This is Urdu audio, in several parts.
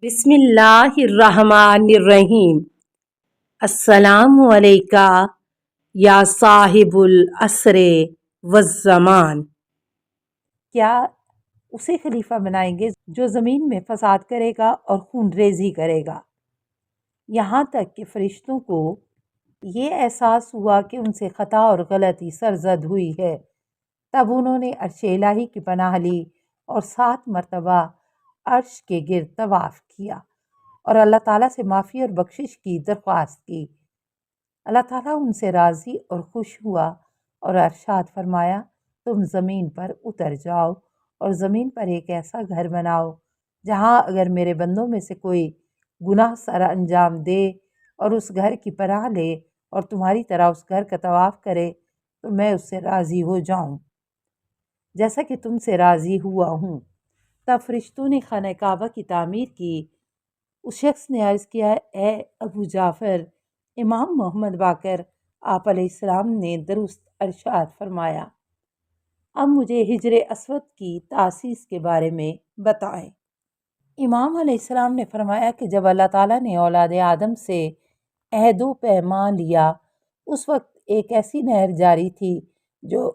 بسم اللہ الرحمن الرحیم۔ السلام علیکہ یا صاحب العصر والزمان۔ کیا اسے خلیفہ بنائیں گے جو زمین میں فساد کرے گا اور خون ریزی کرے گا؟ یہاں تک کہ فرشتوں کو یہ احساس ہوا کہ ان سے خطا اور غلطی سرزد ہوئی ہے، تب انہوں نے عرش الہی کی پناہ لی اور 7 مرتبہ عرش کے گرد طواف کیا اور اللہ تعالیٰ سے معافی اور بخشش کی درخواست کی۔ اللہ تعالیٰ ان سے راضی اور خوش ہوا اور ارشاد فرمایا، تم زمین پر اتر جاؤ اور زمین پر ایک ایسا گھر بناؤ جہاں اگر میرے بندوں میں سے کوئی گناہ سر انجام دے اور اس گھر کی پناہ لے اور تمہاری طرح اس گھر کا طواف کرے تو میں اس سے راضی ہو جاؤں جیسا کہ تم سے راضی ہوا ہوں۔ تب فرشتوں نے خانہ کعبہ کی تعمیر کی۔ اس شخص نے عرض کیا، اے ابو جعفر، امام محمد باقر آپ علیہ السلام نے درست ارشاد فرمایا، اب مجھے حجر اسود کی تاسیس کے بارے میں بتائیں۔ امام علیہ السلام نے فرمایا کہ جب اللہ تعالیٰ نے اولاد آدم سے عہد و پیمان لیا، اس وقت ایک ایسی نہر جاری تھی جو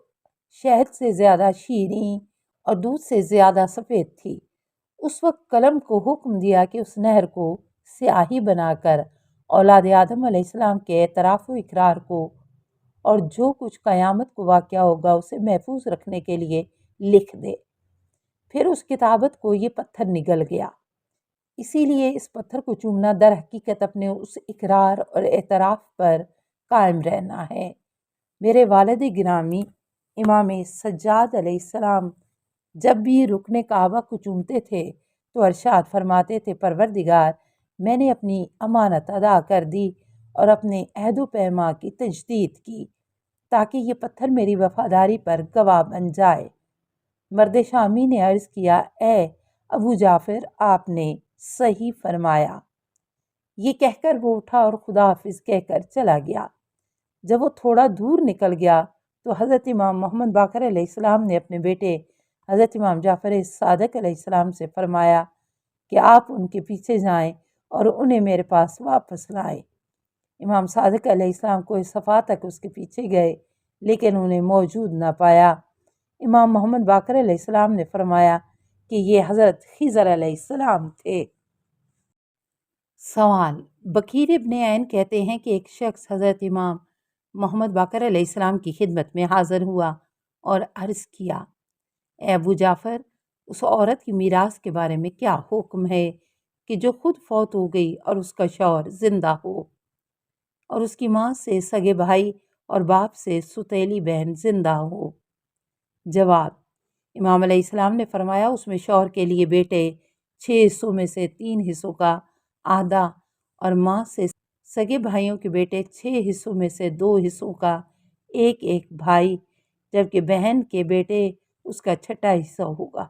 شہد سے زیادہ شیریں اور دودھ سے زیادہ سفید تھی۔ اس وقت قلم کو حکم دیا کہ اس نہر کو سیاہی بنا کر اولاد آدم علیہ السلام کے اعتراف و اقرار کو اور جو کچھ قیامت کو واقعہ ہوگا اسے محفوظ رکھنے کے لیے لکھ دے۔ پھر اس کتابت کو یہ پتھر نگل گیا۔ اسی لیے اس پتھر کو چومنا در حقیقت اپنے اس اقرار اور اعتراف پر قائم رہنا ہے۔ میرے والد گرامی امام سجاد علیہ السلام جب بھی رکن کعبہ کو چومتے تھے تو ارشاد فرماتے تھے، پروردگار، میں نے اپنی امانت ادا کر دی اور اپنے عہد و پیما کی تجدید کی تاکہ یہ پتھر میری وفاداری پر گواہ بن جائے۔ مرد شامی نے عرض کیا، اے ابو جعفر، آپ نے صحیح فرمایا۔ یہ کہہ کر وہ اٹھا اور خدا حافظ کہہ کر چلا گیا۔ جب وہ تھوڑا دور نکل گیا تو حضرت امام محمد باقر علیہ السلام نے اپنے بیٹے حضرت امام جعفر صادق علیہ السلام سے فرمایا کہ آپ ان کے پیچھے جائیں اور انہیں میرے پاس واپس لائیں۔ امام صادق علیہ السلام کوئی صفا تک اس کے پیچھے گئے لیکن انہیں موجود نہ پایا۔ امام محمد باقر علیہ السلام نے فرمایا کہ یہ حضرت خضر علیہ السلام تھے۔ سوال: بکیر ابن عین کہتے ہیں کہ ایک شخص حضرت امام محمد باقر علیہ السلام کی خدمت میں حاضر ہوا اور عرض کیا، اے ابو جعفر، اس عورت کی میراث کے بارے میں کیا حکم ہے کہ جو خود فوت ہو گئی اور اس کا شوہر زندہ ہو اور اس کی ماں سے سگے بھائی اور باپ سے ستیلی بہن زندہ ہو؟ جواب: امام علیہ السلام نے فرمایا، اس میں شوہر کے لیے بیٹے 6 حصوں میں سے 3 حصوں کا آدھا اور ماں سے سگے بھائیوں کے بیٹے 6 حصوں میں سے 2 حصوں کا ایک بھائی، جبکہ بہن کے بیٹے اس کا 6واں حصہ ہوگا۔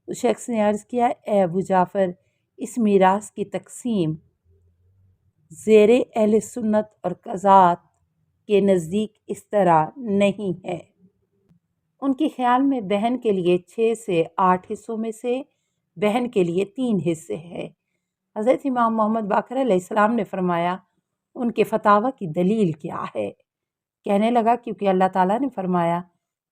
اس شخص نے عرض کیا، اے ابو جعفر، اس میراث کی تقسیم زیر اہل سنت اور قضات کے نزدیک اس طرح نہیں ہے۔ ان کے خیال میں بہن کے لیے 6 سے 8 حصوں میں سے بہن کے لیے 3 حصے ہیں۔ حضرت امام محمد باقر علیہ السلام نے فرمایا، ان کے فتاوی کی دلیل کیا ہے؟ کہنے لگا، کیونکہ اللہ تعالیٰ نے فرمایا،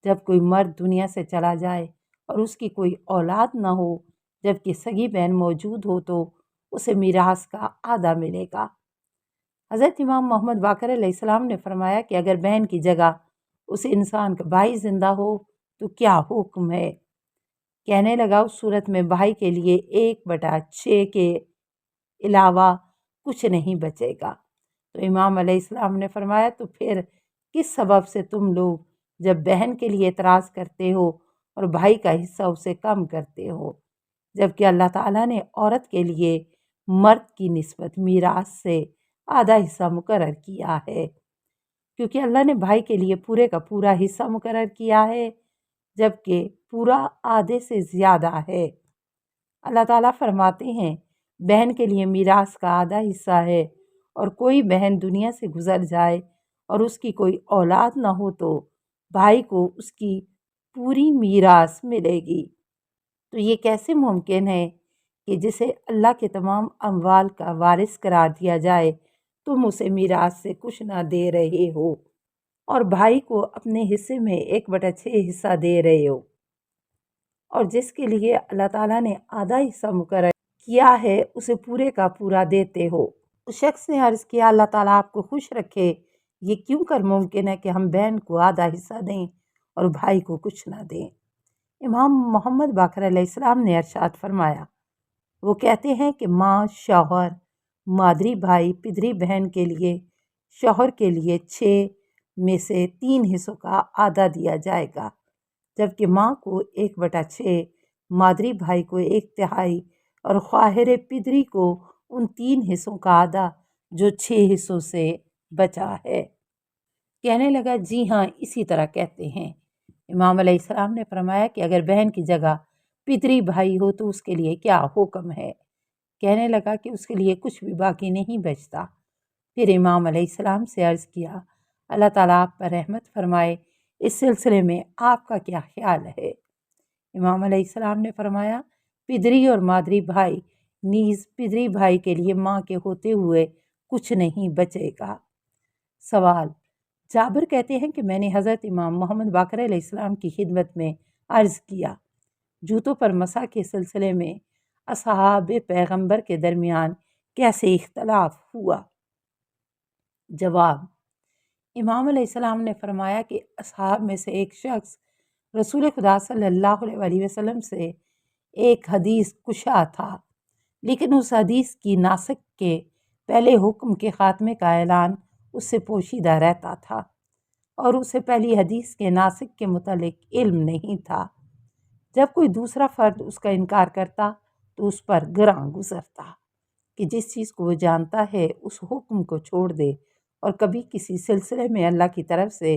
جب کوئی مرد دنیا سے چلا جائے اور اس کی کوئی اولاد نہ ہو جبکہ سگی بہن موجود ہو تو اسے میراث کا آدھا ملے گا۔ حضرت امام محمد باقر علیہ السلام نے فرمایا کہ اگر بہن کی جگہ اس انسان کا بھائی زندہ ہو تو کیا حکم ہے؟ کہنے لگا، اس صورت میں بھائی کے لیے 1/6 کے علاوہ کچھ نہیں بچے گا۔ تو امام علیہ السلام نے فرمایا، تو پھر کس سبب سے تم لوگ جب بہن کے لیے اعتراض کرتے ہو اور بھائی کا حصہ اسے کم کرتے ہو، جبکہ اللہ تعالیٰ نے عورت کے لیے مرد کی نسبت میراث سے آدھا حصہ مقرر کیا ہے، کیونکہ اللہ نے بھائی کے لیے پورے کا پورا حصہ مقرر کیا ہے جبکہ پورا آدھے سے زیادہ ہے۔ اللہ تعالیٰ فرماتے ہیں، بہن کے لیے میراث کا آدھا حصہ ہے اور کوئی بہن دنیا سے گزر جائے اور اس کی کوئی اولاد نہ ہو تو بھائی کو اس کی پوری میراث ملے گی۔ تو یہ کیسے ممکن ہے کہ جسے اللہ کے تمام اموال کا وارث قرار دیا جائے تم اسے میراث سے کچھ نہ دے رہے ہو اور بھائی کو اپنے حصے میں 1/6 حصہ دے رہے ہو، اور جس کے لیے اللہ تعالیٰ نے آدھا حصہ مقرر کیا ہے اسے پورے کا پورا دیتے ہو۔ اس شخص نے عرض کیا اللہ تعالیٰ آپ کو خوش رکھے، یہ کیوں کر ممکن ہے کہ ہم بہن کو آدھا حصہ دیں اور بھائی کو کچھ نہ دیں؟ امام محمد باقر علیہ السلام نے ارشاد فرمایا، وہ کہتے ہیں کہ ماں، شوہر، مادری بھائی، پدری بہن کے لیے شوہر کے لیے 6 میں سے 3 حصوں کا آدھا دیا جائے گا، جبکہ ماں کو 1/6، مادری بھائی کو 1/3 اور خواہر پدری کو ان 3 حصوں کا آدھا جو 6 حصوں سے بچا ہے۔ کہنے لگا جی ہاں اسی طرح کہتے ہیں۔ امام علیہ السلام نے فرمایا کہ اگر بہن کی جگہ پدری بھائی ہو تو اس کے لیے کیا حکم ہے؟ کہنے لگا کہ اس کے لیے کچھ بھی باقی نہیں بچتا۔ پھر امام علیہ السلام سے عرض کیا اللہ تعالیٰ آپ پر رحمت فرمائے، اس سلسلے میں آپ کا کیا خیال ہے؟ امام علیہ السلام نے فرمایا پدری اور مادری بھائی نیز پدری بھائی کے لیے ماں کے ہوتے ہوئے کچھ نہیں بچے گا۔ سوال: جابر کہتے ہیں کہ میں نے حضرت امام محمد باقر علیہ السلام کی خدمت میں عرض کیا جوتوں پر مسح کے سلسلے میں اصحاب پیغمبر کے درمیان کیسے اختلاف ہوا؟ جواب: امام علیہ السلام نے فرمایا کہ اصحاب میں سے ایک شخص رسول خدا صلی اللہ علیہ وسلم سے ایک حدیث کشا تھا، لیکن اس حدیث کی ناسخ کے پہلے حکم کے خاتمے کا اعلان اس سے پوشیدہ رہتا تھا اور اسے پہلی حدیث کے ناسخ کے متعلق علم نہیں تھا۔ جب کوئی دوسرا فرد اس کا انکار کرتا تو اس پر گراں گزرتا کہ جس چیز کو وہ جانتا ہے اس حکم کو چھوڑ دے، اور کبھی کسی سلسلے میں اللہ کی طرف سے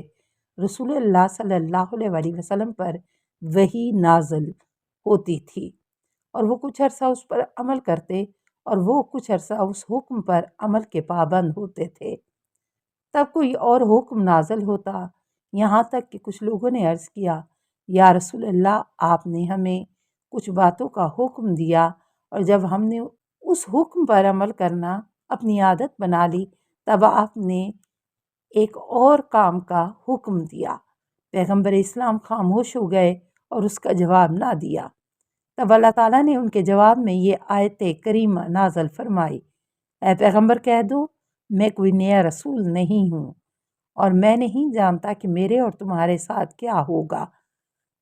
رسول اللہ صلی اللہ علیہ وسلم پر وحی نازل ہوتی تھی اور وہ کچھ عرصہ اس پر عمل کرتے اور وہ کچھ عرصہ اس حکم پر عمل کے پابند ہوتے تھے، تب کوئی اور حکم نازل ہوتا، یہاں تک کہ کچھ لوگوں نے عرض کیا یا رسول اللہ آپ نے ہمیں کچھ باتوں کا حکم دیا اور جب ہم نے اس حکم پر عمل کرنا اپنی عادت بنا لی تب آپ نے ایک اور کام کا حکم دیا۔ پیغمبر اسلام خاموش ہو گئے اور اس کا جواب نہ دیا۔ تب اللہ تعالیٰ نے ان کے جواب میں یہ آیت کریمہ نازل فرمائی، اے پیغمبر کہہ دو میں کوئی نیا رسول نہیں ہوں اور میں نہیں جانتا کہ میرے اور تمہارے ساتھ کیا ہوگا،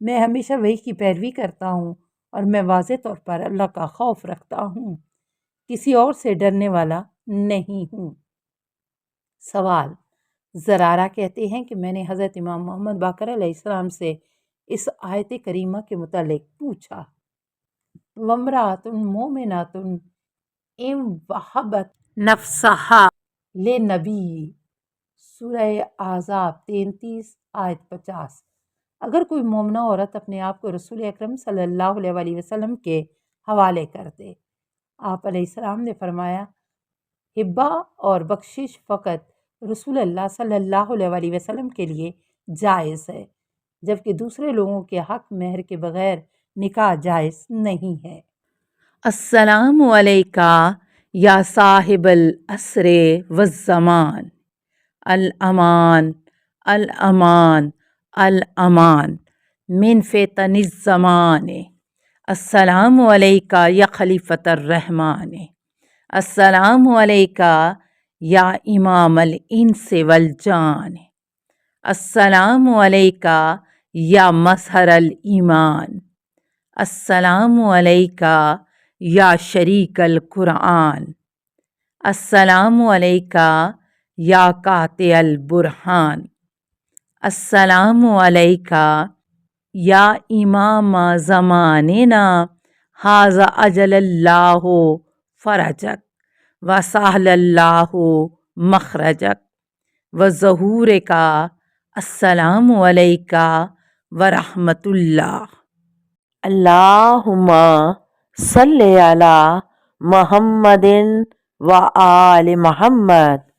میں ہمیشہ وحی کی پیروی کرتا ہوں اور میں واضح طور پر اللہ کا خوف رکھتا ہوں، کسی اور سے ڈرنے والا نہیں ہوں۔ سوال: زرارہ کہتے ہیں کہ میں نے حضرت امام محمد باقر علیہ السلام سے اس آیت کریمہ کے متعلق پوچھا، وَامْرَأَةٌ مُؤْمِنَةٌ إِنْ وَهَبَتْ نَفْسَهَا لِلنَّبِيِّ، سورہ احزاب 33 آیت 50۔ اگر کوئی مومنہ عورت اپنے آپ کو رسول اکرم صلی اللہ علیہ وسلم کے حوالے کر دے، آپ علیہ السلام نے فرمایا ہبہ اور بخشش فقط رسول اللہ صلی اللہ علیہ وسلم کے لیے جائز ہے، جبکہ دوسرے لوگوں کے حق مہر کے بغیر نکاح جائز نہیں ہے۔ السلام علیکہ یا صاحب العصر والزمان، الامان الامان الامان من فتن الزمان، السلام علیکہ یا خلیفۃ الرحمن، السلام علیکہ یا امام الانس والجان، السلام علیکہ یا مظہر الایمان، السلام علیکہ یا شریک القرآن، السلام علیکہ یا قاطع البرہان، السلام علیکہ یا امام زماننا ھذا اجل اللہ فرجک وسہل اللہ مخرجک وظہورک، السلام علیکہ ورحمۃ اللہ۔ اللہم صلی علی محمد وآل محمد۔